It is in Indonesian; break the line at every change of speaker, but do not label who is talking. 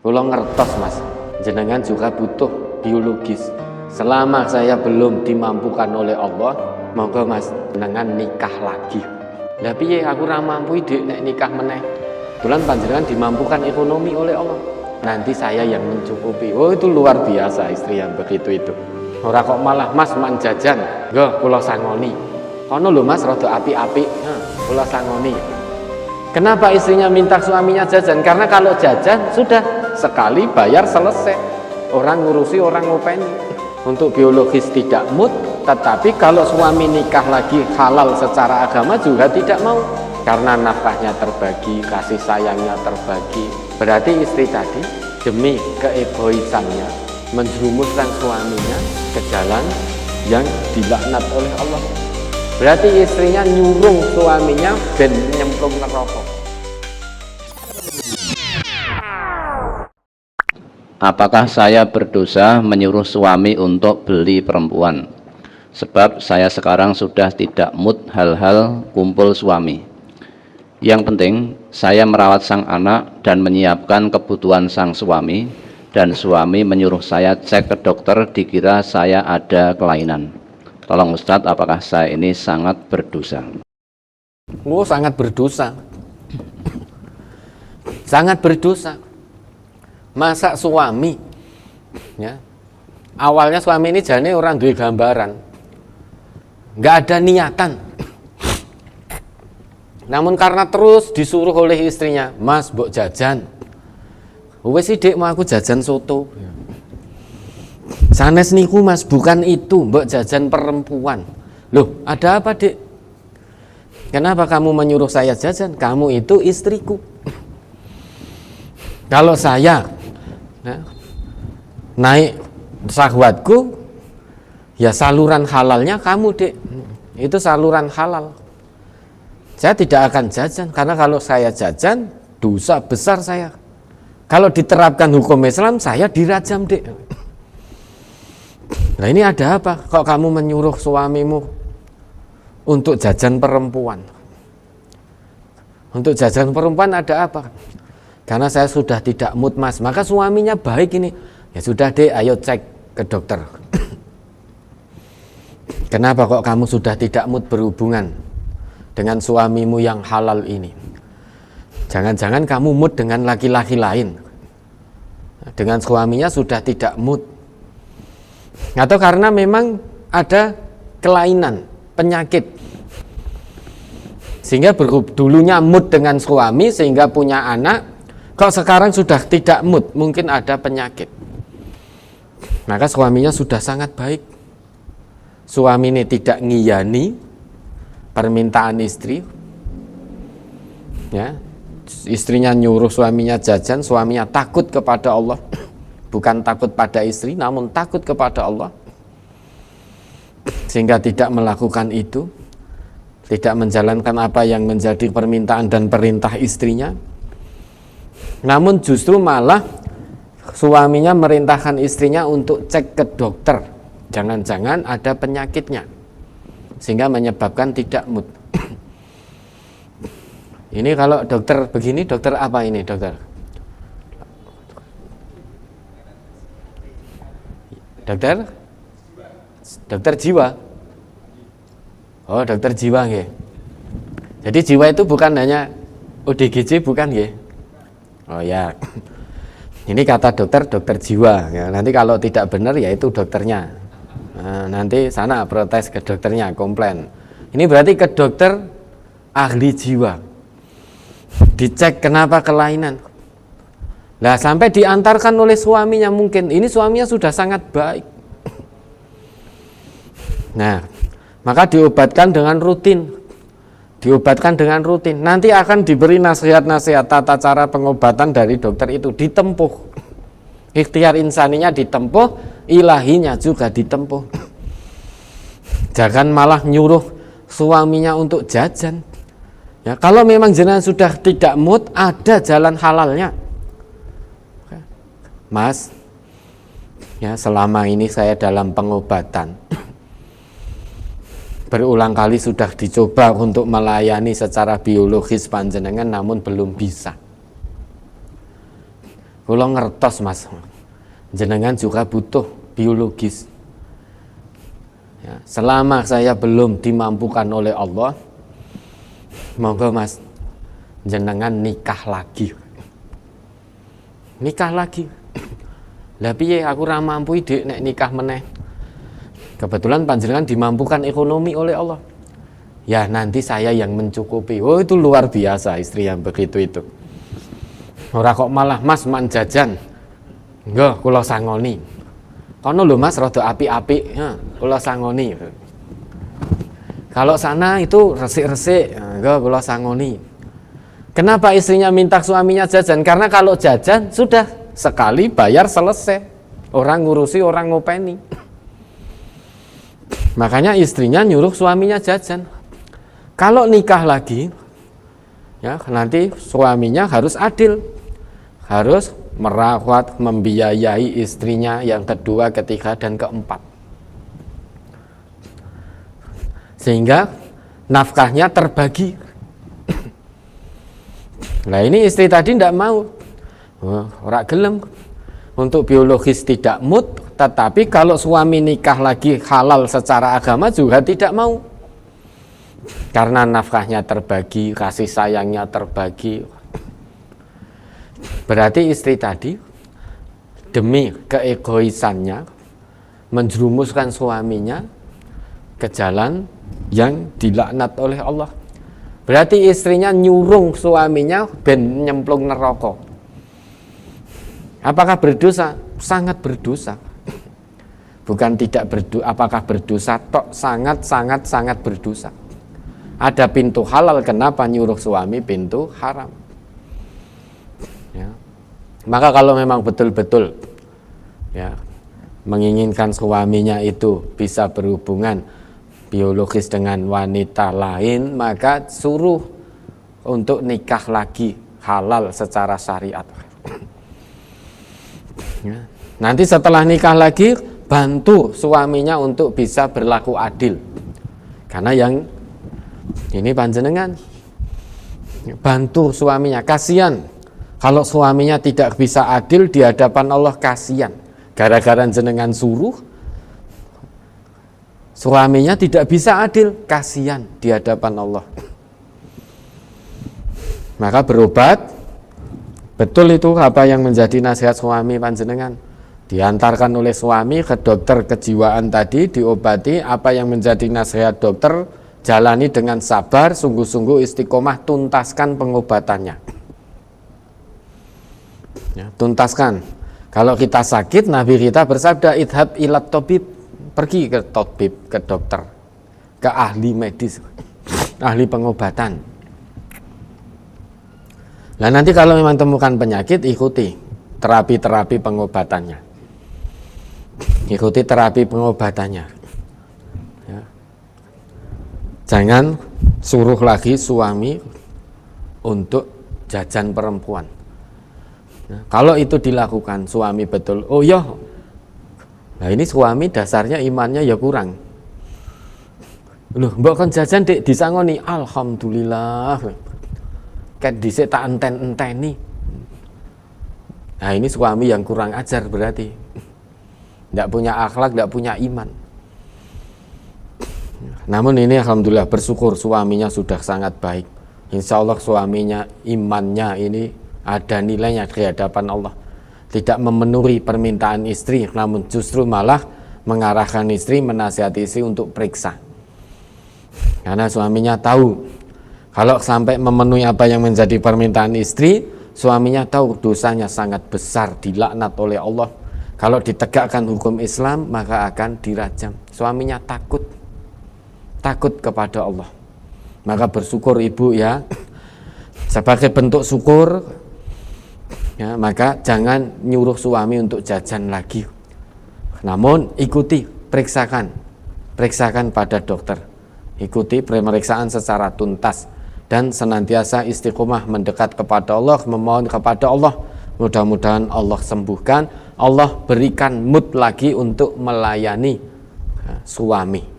Kula ngertos Mas, jenengan juga butuh biologis. Selama saya belum dimampukan oleh Allah, monggo Mas jenengan nikah lagi. Lah piye aku ora mampu Dik nek nikah meneh. Kebetulan panjenengan dimampukan ekonomi oleh Allah. Nanti saya yang mencukupi. Oh itu luar biasa istri yang begitu itu. Ora kok malah Mas man jajan. Nggih kula sangoni. Kono lho Mas rada apik-apik. Kula sangoni. Kenapa istrinya minta suaminya jajan? Karena kalau jajan sudah sekali bayar selesai. Orang ngurusi orang ngopeni. Untuk biologis tidak mood, tetapi kalau suami nikah lagi halal secara agama juga tidak mau. Karena nafkahnya terbagi, kasih sayangnya terbagi. Berarti istri tadi demi keegoisannya menjerumuskan suaminya ke jalan yang dilaknat oleh Allah. Berarti istrinya nyurung suaminya ben nyemplung neraka.
Apakah saya berdosa menyuruh suami untuk beli perempuan? Sebab saya sekarang sudah tidak mood hal-hal kumpul suami. Yang penting saya merawat sang anak dan menyiapkan kebutuhan sang suami, dan suami menyuruh saya cek ke dokter dikira saya ada kelainan. Tolong Ustadz, apakah saya ini sangat berdosa?
Oh, sangat berdosa. Sangat berdosa. Masa suami ya, awalnya suami ini jane orang duwe gambaran, nggak ada niatan, namun karena terus disuruh oleh istrinya, Mas mbok jajan, wes sih Dek mau aku jajan soto, sanes niku Mas bukan itu, mbok jajan perempuan. Loh ada apa Dek? Kenapa kamu menyuruh saya jajan? Kamu itu istriku. Kalau saya naik syahwatku, ya saluran halalnya kamu Dek, itu saluran halal. Saya tidak akan jajan, karena kalau saya jajan dosa besar saya. Kalau diterapkan hukum Islam saya dirajam Dek. Nah ini ada apa? Kok kamu menyuruh suamimu untuk jajan perempuan? Untuk jajan perempuan ada apa? Karena saya sudah tidak mood Mas. Maka suaminya baik ini. Ya sudah Dek, ayo cek ke dokter. Kenapa kok kamu sudah tidak mood berhubungan dengan suamimu yang halal ini? Jangan-jangan kamu mood dengan laki-laki lain. Dengan suaminya sudah tidak mood. Atau karena memang ada kelainan, penyakit. Sehingga dulunya mood dengan suami sehingga punya anak. Kok sekarang sudah tidak mood, mungkin ada penyakit. Maka suaminya sudah sangat baik. Suami ini tidak ngiyani permintaan istri. Ya, istrinya nyuruh suaminya jajan, suaminya takut kepada Allah. Bukan takut pada istri, namun takut kepada Allah. Sehingga tidak melakukan itu. Tidak menjalankan apa yang menjadi permintaan dan perintah istrinya. Namun justru malah suaminya merintahkan istrinya untuk cek ke dokter. Jangan-jangan ada penyakitnya sehingga menyebabkan tidak mood. Ini kalau dokter begini, dokter apa ini dokter? Dokter? Dokter jiwa. Oh, dokter jiwa nggih. Jadi jiwa itu bukan hanya ODGJ bukan nggih? Oh ya, ini kata dokter, dokter jiwa. Ya, nanti kalau tidak benar ya itu dokternya. Nah, nanti sana protes ke dokternya, komplain. Ini berarti ke dokter ahli jiwa. Dicek kenapa kelainan. Nah sampai diantarkan oleh suaminya mungkin. Ini suaminya sudah sangat baik. Nah, maka diobatkan dengan rutin. Diobatkan dengan rutin. Nanti akan diberi nasihat-nasihat tata cara pengobatan dari dokter itu ditempuh. Ikhtiar insaninya ditempuh, ilahinya juga ditempuh. Jangan malah nyuruh suaminya untuk jajan. Ya, kalau memang jenengan sudah tidak mood, ada jalan halalnya. Mas, ya selama ini saya dalam pengobatan. Berulang kali sudah dicoba untuk melayani secara biologis panjenengan namun belum bisa. kula ngertos Mas, jenengan juga butuh biologis. Ya, selama saya belum dimampukan oleh Allah, monggo Mas, jenengan nikah lagi. Nikah lagi. Lah piye aku ora mampu Dik nek nikah meneh. Kebetulan panjenengan dimampukan ekonomi oleh Allah. Ya nanti saya yang mencukupi. Oh itu luar biasa istri yang begitu itu. Ora kok malah Mas man jajan. Nggih kula sangoni. Kono lho Mas rada apik-apik, ya, kula sangoni. Kalau sana itu resik-resik, nggih kula sangoni. Kenapa istrinya minta suaminya jajan? Karena kalau jajan sudah sekali bayar selesai. Orang ngurusi, orang ngopeni. Makanya istrinya nyuruh suaminya jajan. Kalau nikah lagi, ya nanti suaminya harus adil, harus merawat, membiayai istrinya yang kedua, ketiga, dan keempat. Sehingga nafkahnya terbagi. Nah ini istri tadi tidak mau, ora gelem. Untuk biologis tidak mood, tetapi kalau suami nikah lagi halal secara agama juga tidak mau. Karena nafkahnya terbagi, kasih sayangnya terbagi. Berarti istri tadi demi keegoisannya menjerumuskan suaminya ke jalan yang dilaknat oleh Allah. Berarti istrinya nyurung suaminya ben nyemplung neraka. Apakah berdosa? Sangat berdosa. Bukan tidak berdosa, apakah berdosa tok, sangat berdosa. Ada pintu halal, kenapa nyuruh suami pintu haram? Ya. Maka kalau memang betul-betul ya menginginkan suaminya itu bisa berhubungan biologis dengan wanita lain, maka suruh untuk nikah lagi halal secara syariat. Ya. Nanti setelah nikah lagi bantu suaminya untuk bisa berlaku adil. Karena yang ini panjenengan bantu suaminya, kasihan kalau suaminya tidak bisa adil di hadapan Allah, kasihan. Gara-gara jenengan suruh suaminya tidak bisa adil, kasihan di hadapan Allah. Maka berobat, betul itu apa yang menjadi nasihat suami panjenengan. Diantarkan oleh suami ke dokter kejiwaan tadi, diobati. Apa yang menjadi nasihat dokter, jalani dengan sabar, sungguh-sungguh istiqomah, tuntaskan pengobatannya. Ya, tuntaskan. Kalau kita sakit, Nabi kita bersabda, idhab ilat tabib, pergi ke tabib, ke dokter, ke ahli medis, ahli pengobatan. Nah nanti kalau memang temukan penyakit, ikuti terapi-terapi pengobatannya. Ikuti terapi pengobatannya. Ya. Jangan suruh lagi suami untuk jajan perempuan. Nah, kalau itu dilakukan suami betul, oh iya, nah ini suami dasarnya imannya ya kurang. Loh, mbok kon jajan Dik disangoni, alhamdulillah. Kan dhisik tak enten-enteni. Nah, ini suami yang kurang ajar berarti. Tidak punya akhlak, tidak punya iman. Namun ini alhamdulillah bersyukur suaminya sudah sangat baik. Insya Allah suaminya imannya ini ada nilainya di hadapan Allah. Tidak memenuhi permintaan istri, namun justru malah mengarahkan istri, menasihati istri untuk periksa. Karena suaminya tahu kalau sampai memenuhi apa yang menjadi permintaan istri, suaminya tahu dosanya sangat besar, dilaknat oleh Allah. Kalau ditegakkan hukum Islam maka akan dirajam. Suaminya takut kepada Allah. Maka bersyukur ibu ya. Sebagai bentuk syukur ya, maka jangan nyuruh suami untuk jajan lagi. Namun ikuti, periksakan pada dokter. Ikuti pemeriksaan secara tuntas dan senantiasa istiqomah mendekat kepada Allah, memohon kepada Allah. Mudah-mudahan Allah sembuhkan, Allah berikan mood lagi untuk melayani suami.